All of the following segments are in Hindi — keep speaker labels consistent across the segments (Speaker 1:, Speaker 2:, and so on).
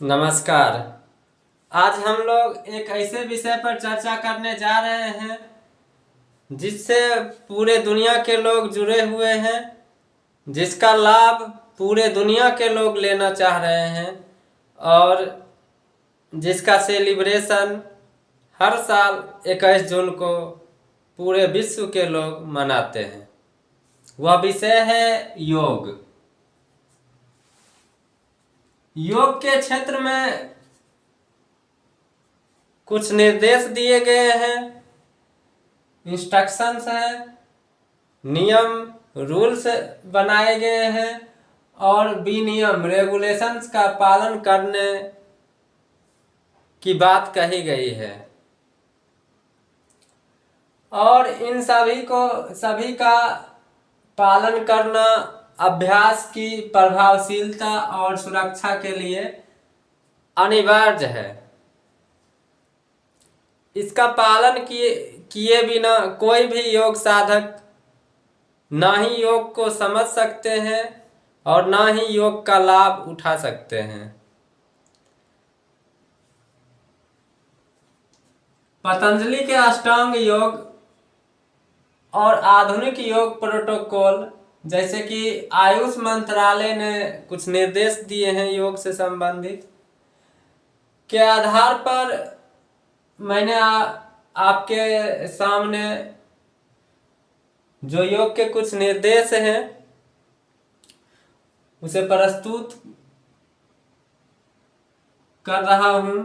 Speaker 1: नमस्कार। आज हम लोग एक ऐसे विषय पर चर्चा करने जा रहे हैं जिससे पूरे दुनिया के लोग जुड़े हुए हैं, जिसका लाभ पूरे दुनिया के लोग लेना चाह रहे हैं और जिसका सेलिब्रेशन हर साल 21 जून को पूरे विश्व के लोग मनाते हैं। वह विषय है योग। योग के क्षेत्र में कुछ निर्देश दिए गए हैं, इंस्ट्रक्शंस हैं, नियम रूल्स बनाए गए हैं और विनियम रेगुलेशंस का पालन करने की बात कही गई है। और इन सभी का पालन करना अभ्यास की प्रभावशीलता और सुरक्षा के लिए अनिवार्य है। इसका पालन किए बिना कोई भी योग साधक ना ही योग को समझ सकते हैं और ना ही योग का लाभ उठा सकते हैं। पतंजलि के अष्टांग योग और आधुनिक योग प्रोटोकॉल जैसे कि आयुष मंत्रालय ने कुछ निर्देश दिए हैं योग से संबंधित के आधार पर मैंने आपके सामने जो योग के कुछ निर्देश हैं उसे प्रस्तुत कर रहा हूं।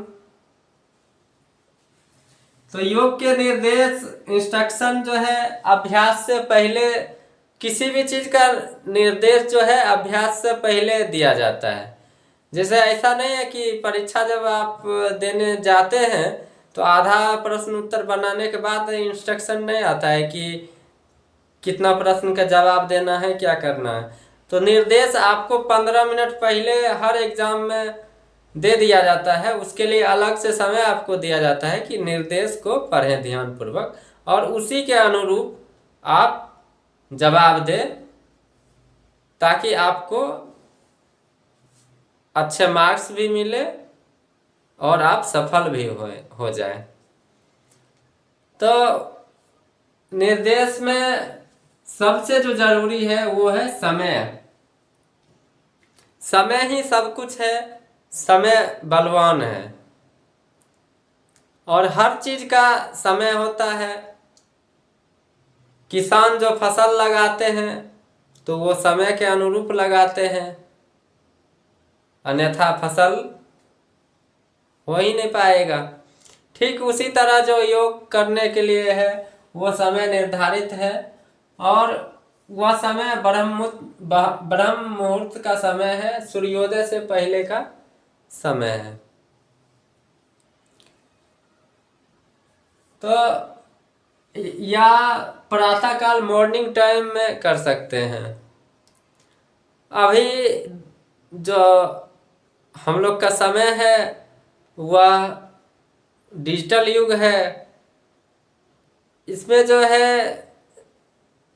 Speaker 1: तो योग के निर्देश इंस्ट्रक्शन जो है अभ्यास से पहले, किसी भी चीज का निर्देश जो है अभ्यास से पहले दिया जाता है। जैसे ऐसा नहीं है कि परीक्षा जब आप देने जाते हैं तो आधा प्रश्न उत्तर बनाने के बाद इंस्ट्रक्शन नहीं आता है कि कितना प्रश्न का जवाब देना है, क्या करना है। तो निर्देश आपको 15 मिनट पहले हर एग्जाम में दे दिया जाता है। उसके लिए अलग से समय आपको दिया जाता है कि निर्देश को पढ़ें ध्यानपूर्वक और उसी के अनुरूप आप जवाब दें ताकि आपको अच्छे मार्क्स भी मिले और आप सफल भी हो जाए। तो निर्देश में सबसे जो जरूरी है वो है समय। समय ही सब कुछ है, समय बलवान है और हर चीज का समय होता है। किसान जो फसल लगाते हैं तो वो समय के अनुरूप लगाते हैं, अन्यथा फसल हो ही नहीं पाएगा। ठीक उसी तरह जो योग करने के लिए है वो समय निर्धारित है और वह समय ब्रह्म मुहूर्त का समय है, सूर्योदय से पहले का समय है। तो या प्रातःकाल मॉर्निंग टाइम में कर सकते हैं। अभी जो हम लोग का समय है वह डिजिटल युग है। इसमें जो है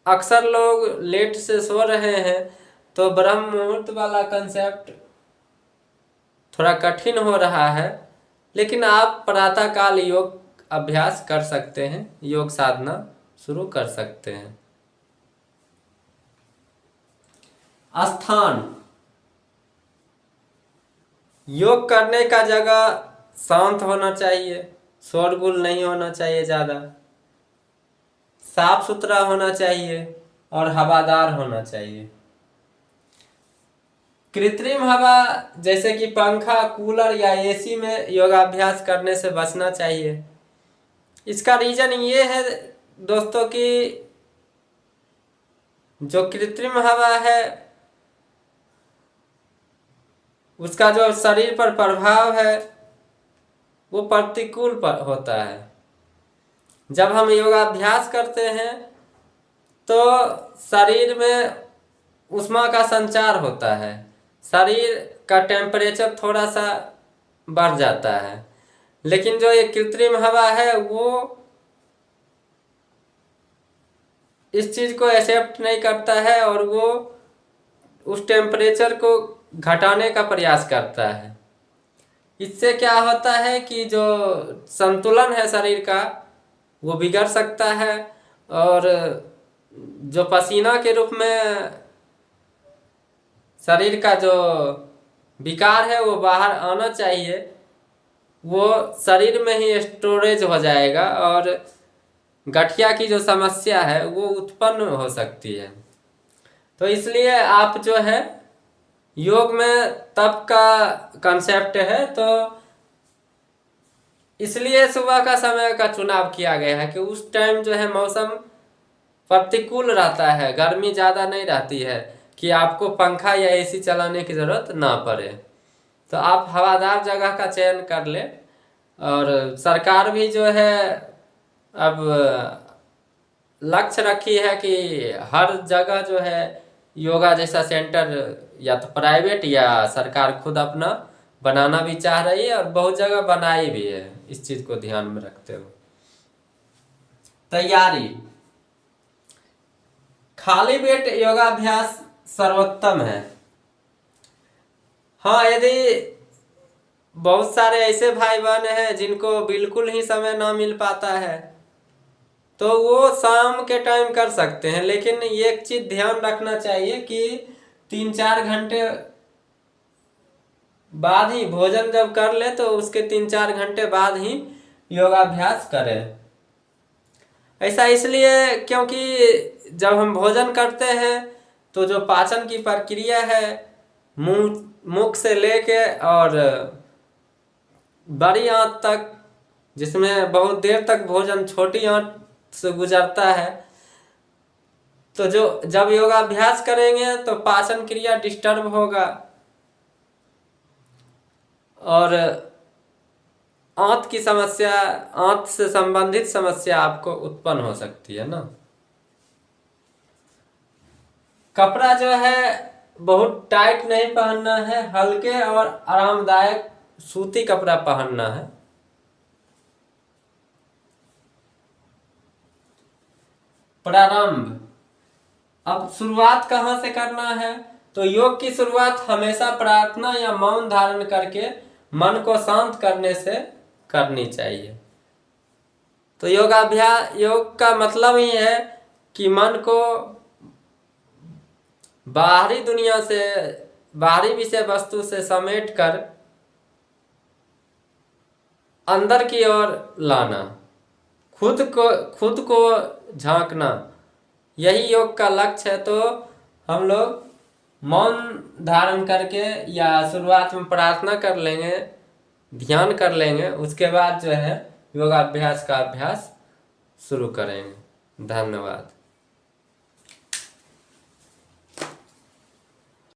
Speaker 1: अक्सर लोग लेट से सो रहे हैं तो ब्रह्म मुहूर्त वाला कंसेप्ट थोड़ा कठिन हो रहा है, लेकिन आप प्रातःकाल योग अभ्यास कर सकते हैं, योग साधना शुरू कर सकते हैं। स्थान, योग करने का जगह शांत होना चाहिए, शोरगुल नहीं होना चाहिए, ज़्यादा साफ सुथरा होना चाहिए और हवादार होना चाहिए। कृत्रिम हवा जैसे कि पंखा, कूलर या एसी में योगाभ्यास करने से बचना चाहिए। इसका रीजन ये है दोस्तों कि जो कृत्रिम हवा है उसका जो शरीर पर प्रभाव है वो प्रतिकूल होता है। जब हम योगाभ्यास करते हैं तो शरीर में ऊष्मा का संचार होता है, शरीर का टेम्परेचर थोड़ा सा बढ़ जाता है। लेकिन जो ये कृत्रिम हवा है वो इस चीज को एक्सेप्ट नहीं करता है और वो उस टेम्परेचर को घटाने का प्रयास करता है। इससे क्या होता है कि जो संतुलन है शरीर का वो बिगड़ सकता है, और जो पसीना के रूप में शरीर का जो विकार है वो बाहर आना चाहिए, वो शरीर में ही स्टोरेज हो जाएगा और गठिया की जो समस्या है वो उत्पन्न हो सकती है। तो इसलिए आप जो है योग में तप का कंसेप्ट है, तो इसलिए सुबह का समय का चुनाव किया गया है कि उस टाइम जो है मौसम प्रतिकूल रहता है, गर्मी ज़्यादा नहीं रहती है कि आपको पंखा या एसी चलाने की ज़रूरत ना पड़े। तो आप हवादार जगह का चयन कर ले। और सरकार भी जो है अब लक्ष्य रखी है कि हर जगह जो है योगा जैसा सेंटर या तो प्राइवेट या सरकार खुद अपना बनाना भी चाह रही है, और बहुत जगह बनाई भी है इस चीज़ को ध्यान में रखते हुए। तैयारी, खाली पेट योगाभ्यास सर्वोत्तम है। हाँ, यदि बहुत सारे ऐसे भाई बहन हैं जिनको बिल्कुल ही समय ना मिल पाता है तो वो शाम के टाइम कर सकते हैं, लेकिन एक चीज ध्यान रखना चाहिए कि 3-4 घंटे बाद ही भोजन जब कर ले तो उसके 3-4 घंटे बाद ही योगाभ्यास करें। ऐसा इसलिए क्योंकि जब हम भोजन करते हैं तो जो पाचन की प्रक्रिया है मुख से लेके और बड़ी आंत तक, जिसमें बहुत देर तक भोजन छोटी आंत से गुजरता है, तो जो जब योगाभ्यास करेंगे तो पाचन क्रिया डिस्टर्ब होगा और आंत की समस्या, आंत से संबंधित समस्या आपको उत्पन्न हो सकती है ना। कपड़ा जो है बहुत टाइट नहीं पहनना है, हल्के और आरामदायक सूती कपड़ा पहनना है। प्रारंभ, अब शुरुआत कहाँ से करना है? तो योग की शुरुआत हमेशा प्रार्थना या मौन धारण करके मन को शांत करने से करनी चाहिए। तो योग का मतलब ही है कि मन को बाहरी दुनिया से, बाहरी विषय वस्तु से समेट कर अंदर की ओर लाना, खुद को झांकना, यही योग का लक्ष्य है। तो हम लोग मौन धारण करके या शुरुआत में प्रार्थना कर लेंगे, ध्यान कर लेंगे, उसके बाद जो है योगाभ्यास का अभ्यास शुरू करेंगे। धन्यवाद।